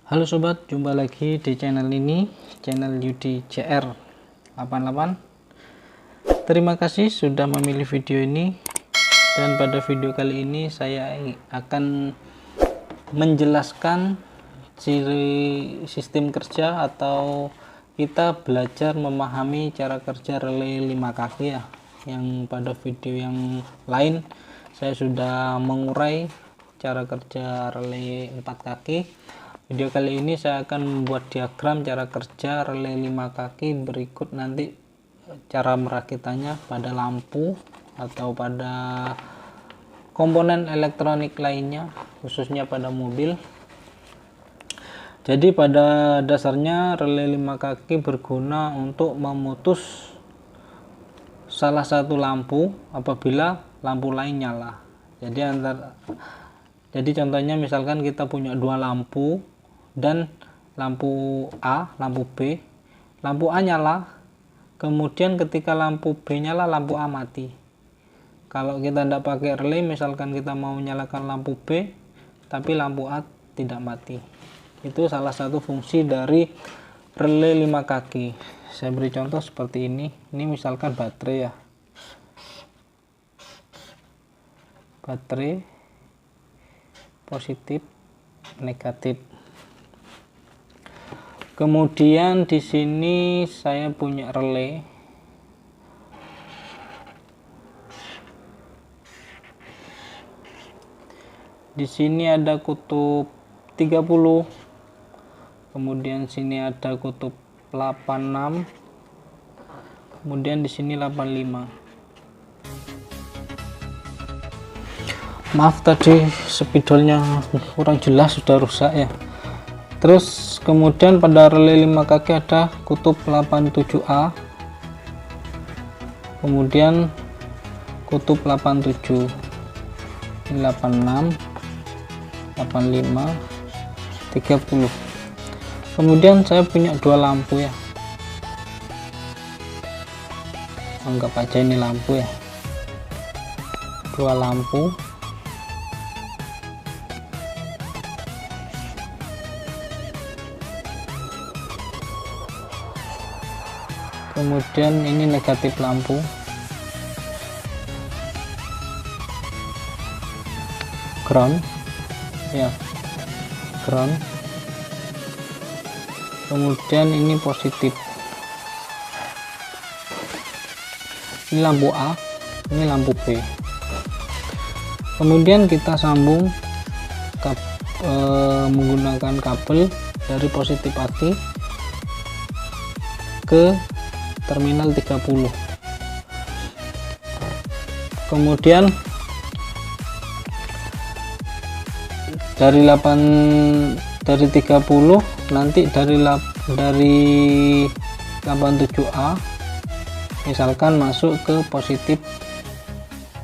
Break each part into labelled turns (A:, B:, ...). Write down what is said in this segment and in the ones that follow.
A: Halo sobat, jumpa lagi di channel ini, channel Yudi CR88. Terima kasih sudah memilih video ini. Dan pada video kali ini saya akan menjelaskan ciri sistem kerja atau kita belajar memahami cara kerja relay 5 kaki ya. Yang pada video yang lain saya sudah mengurai cara kerja relay 4 kaki. Video kali ini saya akan membuat diagram cara kerja relay 5 kaki, berikut nanti cara merakitannya pada lampu atau pada komponen elektronik lainnya, khususnya pada mobil. Jadi pada dasarnya relay 5 kaki berguna untuk memutus salah satu lampu apabila lampu lain nyala. Jadi contohnya misalkan kita punya dua lampu dan lampu A, lampu B. Lampu A nyala, kemudian ketika lampu B nyala, lampu A mati. Kalau kita tidak pakai relay, misalkan kita mau menyalakan lampu B tapi lampu A tidak mati. Itu salah satu fungsi dari relay 5 kaki. Saya beri contoh seperti ini. Ini misalkan baterai ya. Baterai positif, negatif. Kemudian di sini saya punya relay. Di sini ada kutub 30. Kemudian sini ada kutub 86. Kemudian di sini 85. Maaf tadi spidolnya kurang jelas, sudah rusak ya. Terus kemudian pada relay 5 kaki ada kutub 87A, kemudian kutub 87, ini 86, 85, 30. Kemudian saya punya dua lampu ya, anggap aja ini lampu ya, dua lampu. Kemudian ini negatif lampu. Ground ya, ground. Kemudian ini positif. Ini lampu A, ini lampu B. Kemudian kita sambung menggunakan kabel dari positif aki ke terminal 30. Kemudian dari 30 nanti dari 87A misalkan masuk ke positif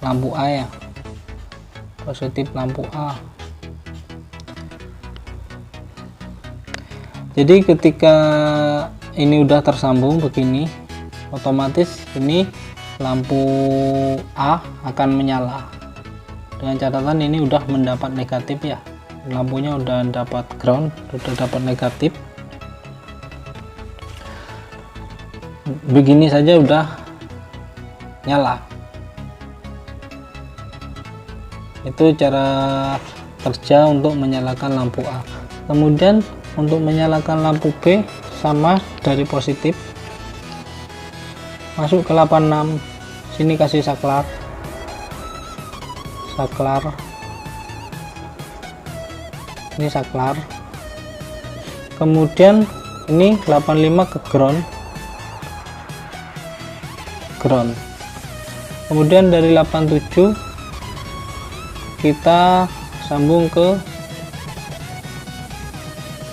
A: lampu A ya, positif lampu A. Jadi ketika ini udah tersambung begini, otomatis ini lampu A akan menyala. Dengan catatan ini udah mendapat negatif ya, lampunya udah dapat ground, udah dapat negatif. Begini saja udah nyala. Itu cara kerja untuk menyalakan lampu A. Kemudian untuk menyalakan lampu B sama, dari positif masuk ke 86, sini kasih saklar, ini saklar. Kemudian ini 85 ke ground. Kemudian dari 87 kita sambung ke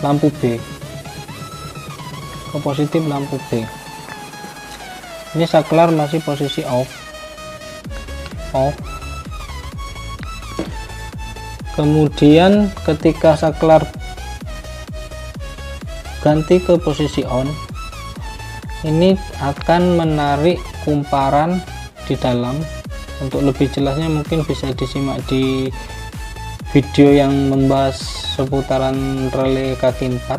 A: lampu B, ke positif lampu B. Ini saklar masih posisi off. Kemudian ketika saklar ganti ke posisi on, ini akan menarik kumparan di dalam. Untuk lebih jelasnya mungkin bisa disimak di video yang membahas seputaran relay kaki 4.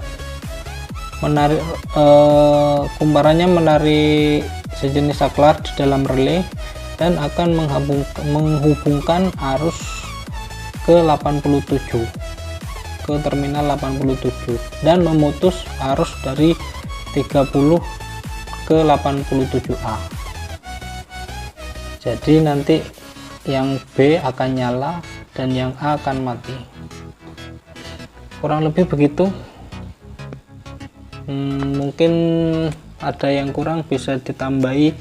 A: Menarik kumparannya menarik sejenis saklar di dalam relay dan akan menghubungkan arus ke 87, ke terminal 87, dan memutus arus dari 30 ke 87A. Jadi nanti yang B akan nyala dan yang A akan mati. Kurang lebih begitu. Mungkin ada yang kurang bisa ditambahi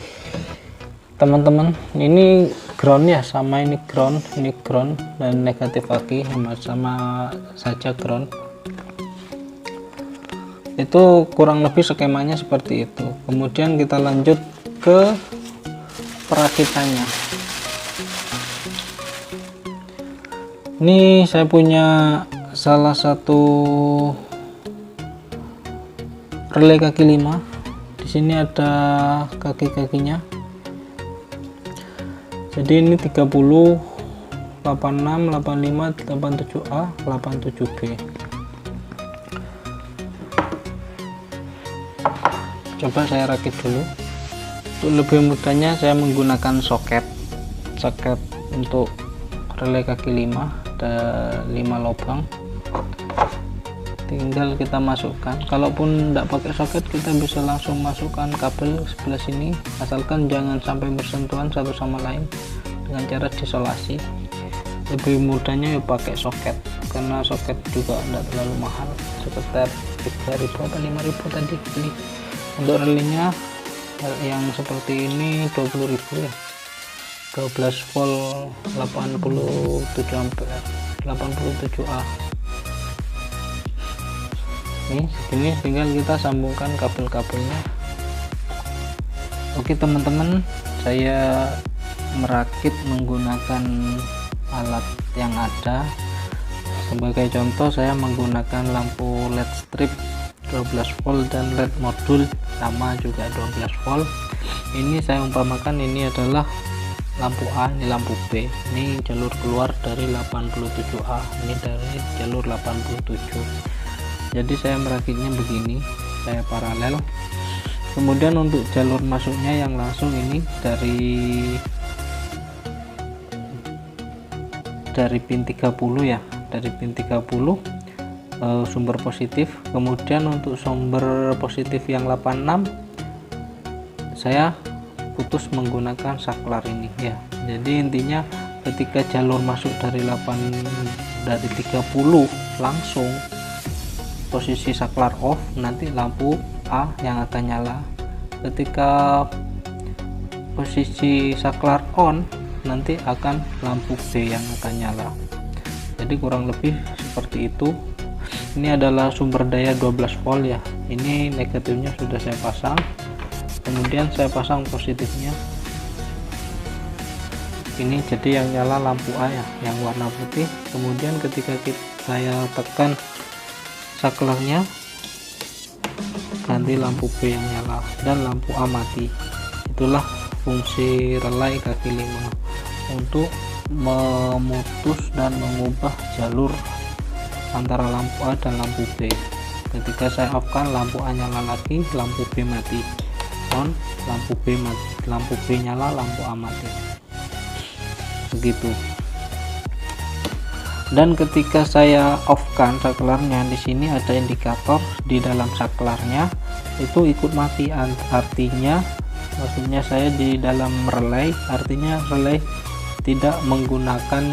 A: teman-teman. Ini ground ya, sama ini ground, dan negatif aki sama saja ground. Itu kurang lebih skemanya seperti itu. Kemudian kita lanjut ke perakitannya. Ini saya punya salah satu relay kaki 5. Di sini ada kaki-kakinya. Jadi ini 30, 86, 85, 87A, 87B. Coba saya rakit dulu. Untuk lebih mudahnya saya menggunakan soket untuk relay kaki 5. Ada 5 lubang, tinggal kita masukkan. Kalaupun tidak pakai soket, kita bisa langsung masukkan kabel sebelah sini, asalkan jangan sampai bersentuhan satu sama lain, dengan cara disolasi. Lebih mudahnya ya pakai soket, karena soket juga tidak terlalu mahal, sekitar 3.000 atau 5.000 tadi beli. Untuk relaynya yang seperti ini 20.000 ya, 12 volt 87 ampere 87A. Ini segini, tinggal kita sambungkan kabel-kabelnya. Oke teman-teman, saya merakit menggunakan alat yang ada. Sebagai contoh, saya menggunakan lampu LED strip 12 volt dan LED modul sama juga 12 volt. Ini saya umpamakan ini adalah lampu A, ini lampu B, ini jalur keluar dari 87A, ini dari jalur 87. Jadi saya merakitnya begini, saya paralel. Kemudian untuk jalur masuknya yang langsung ini dari pin 30 ya, dari pin 30 sumber positif. Kemudian untuk sumber positif yang 86 saya putus menggunakan saklar ini ya. Jadi intinya ketika jalur masuk dari 30 langsung posisi saklar off, nanti lampu A yang akan nyala. Ketika posisi saklar on, nanti akan lampu B yang akan nyala. Jadi kurang lebih seperti itu. Ini adalah sumber daya 12 volt ya. Ini negatifnya sudah saya pasang, kemudian saya pasang positifnya. Ini jadi yang nyala lampu A ya, yang warna putih. Kemudian ketika saya tekan saklarnya, ganti lampu B yang nyala dan lampu A mati. Itulah fungsi relay kaki 5 untuk memutus dan mengubah jalur antara lampu A dan lampu B. Ketika saya off kan, lampu A nyala lagi, lampu B mati. On, lampu B mati, lampu B nyala, lampu A mati. Begitu. Dan ketika saya off kan saklarnya, di sini ada indikator di dalam saklarnya itu ikut mati. Artinya, maksudnya saya di dalam relay, artinya relay tidak menggunakan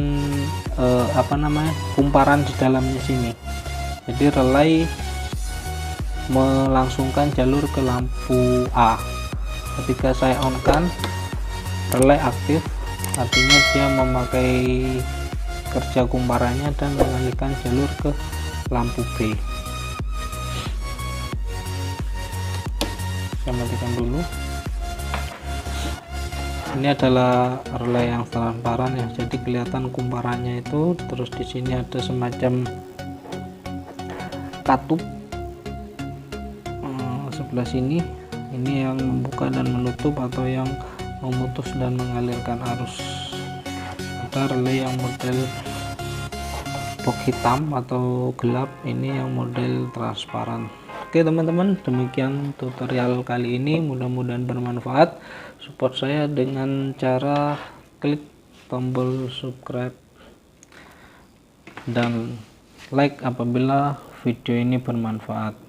A: kumparan di dalamnya sini. Jadi relay melangsungkan jalur ke lampu A. Ketika saya on kan, relay aktif, artinya dia memakai kerja kumparannya dan mengalihkan jalur ke lampu B. Saya matikan dulu. Ini adalah relay yang transparan ya, jadi kelihatan kumparannya itu. Terus di sini ada semacam katup sebelah sini, ini yang membuka dan menutup atau yang memutus dan mengalirkan arus. Ada relay yang model box hitam atau gelap, ini yang model transparan. Oke teman-teman, demikian tutorial kali ini, mudah-mudahan bermanfaat. Support saya dengan cara klik tombol subscribe dan like apabila video ini bermanfaat.